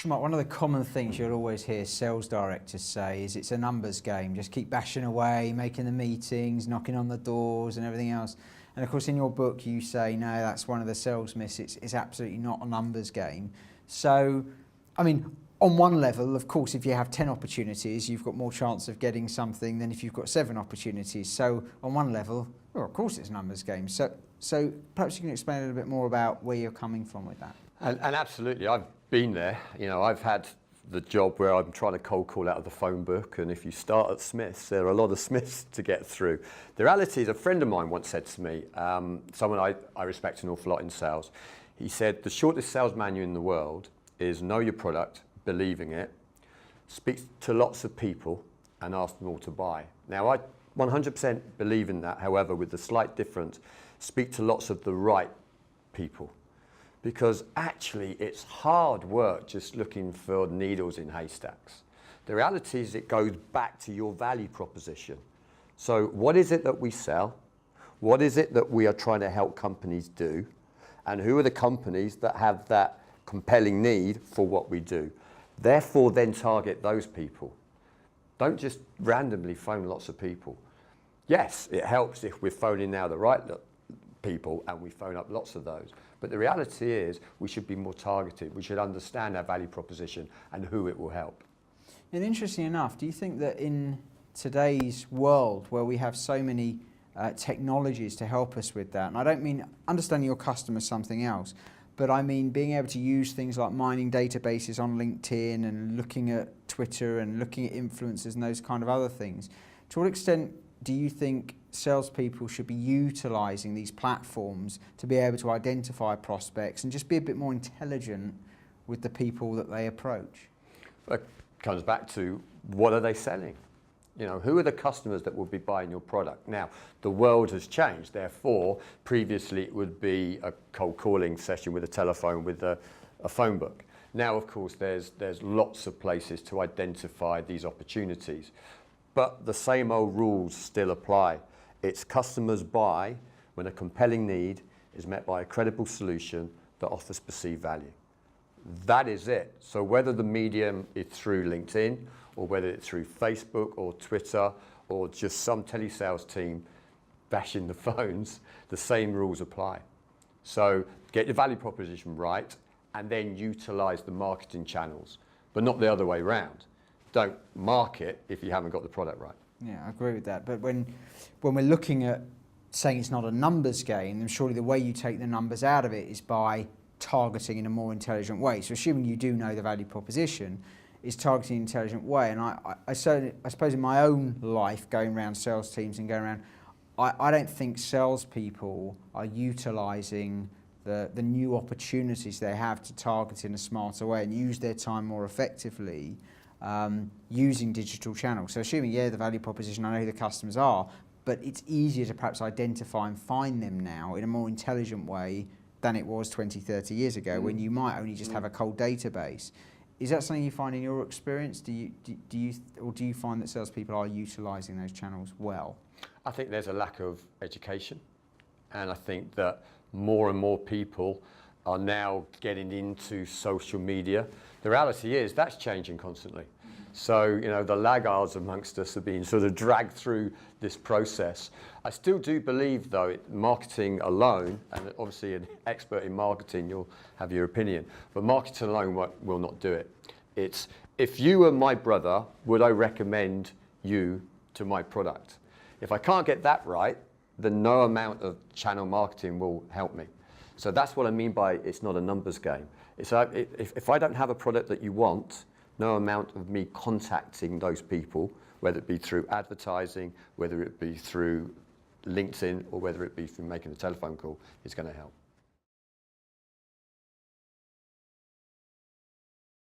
Mark, one of the common things you'll always hear sales directors say is it's a numbers game. Just keep bashing away, making the meetings, knocking on the doors and everything else. And of course in your book you say, no, that's one of the sales myths. It's absolutely not a numbers game. So, I mean, on one level, of course, if you have 10 opportunities, you've got more chance of getting something than if you've got 7 opportunities. So on one level, well, of course it's a numbers game. So perhaps you can explain a little bit more about where you're coming from with that. And absolutely, I've been there. You know, I've had the job where I'm trying to cold call out of the phone book, and if you start at Smiths, there are a lot of Smiths to get through. The reality is, a friend of mine once said to me, someone I respect an awful lot in sales, he said, the shortest sales manual in the world is know your product, believing it, speak to lots of people, and ask them all to buy. Now, I 100% believe in that, however, with the slight difference, speak to lots of the right people. Because actually it's hard work just looking for needles in haystacks. The reality is it goes back to your value proposition. So what is it that we sell? What is it that we are trying to help companies do? And who are the companies that have that compelling need for what we do? Therefore then target those people. Don't just randomly phone lots of people. Yes, it helps if we're phoning now the right people and we phone up lots of those. But the reality is we should be more targeted. We should understand our value proposition and who it will help. And interesting enough, do you think that in today's world where we have so many technologies to help us with that, and I don't mean understanding your customer something else, but I mean being able to use things like mining databases on LinkedIn and looking at Twitter and looking at influencers and those kind of other things, to what extent do you think salespeople should be utilising these platforms to be able to identify prospects and just be a bit more intelligent with the people that they approach? It comes back to what are they selling? You know, who are the customers that will be buying your product? Now, the world has changed. Therefore, previously it would be a cold calling session with a telephone with a phone book. Now, of course, there's lots of places to identify these opportunities. But the same old rules still apply. It's customers buy when a compelling need is met by a credible solution that offers perceived value. That is it. So whether the medium is through LinkedIn or whether it's through Facebook or Twitter or just some telesales team bashing the phones, the same rules apply. So get your value proposition right and then utilize the marketing channels, but not the other way around. Don't market if you haven't got the product right. Yeah, I agree with that. But when we're looking at saying it's not a numbers game, then surely the way you take the numbers out of it is by targeting in a more intelligent way. So assuming you do know the value proposition, is targeting in an intelligent way. And I suppose in my own life, going around sales teams and going around, I don't think salespeople are utilising the new opportunities they have to target in a smarter way and use their time more effectively. Using digital channels. So assuming, yeah, the value proposition, I know who the customers are, but it's easier to perhaps identify and find them now in a more intelligent way than it was 20, 30 years ago when you might only just have a cold database. Is that something you find in your experience? Do you find that salespeople are utilising those channels well? I think there's a lack of education, and I think that more and more people are now getting into social media. The reality is that's changing constantly. So, you know, the laggards amongst us are being sort of dragged through this process. I still do believe, though, marketing alone, and obviously an expert in marketing, you'll have your opinion, but marketing alone will not do it. It's, if you were my brother, would I recommend you to my product? If I can't get that right, then no amount of channel marketing will help me. So that's what I mean by it's not a numbers game. It's if I don't have a product that you want, no amount of me contacting those people, whether it be through advertising, whether it be through LinkedIn, or whether it be through making a telephone call, is going to help.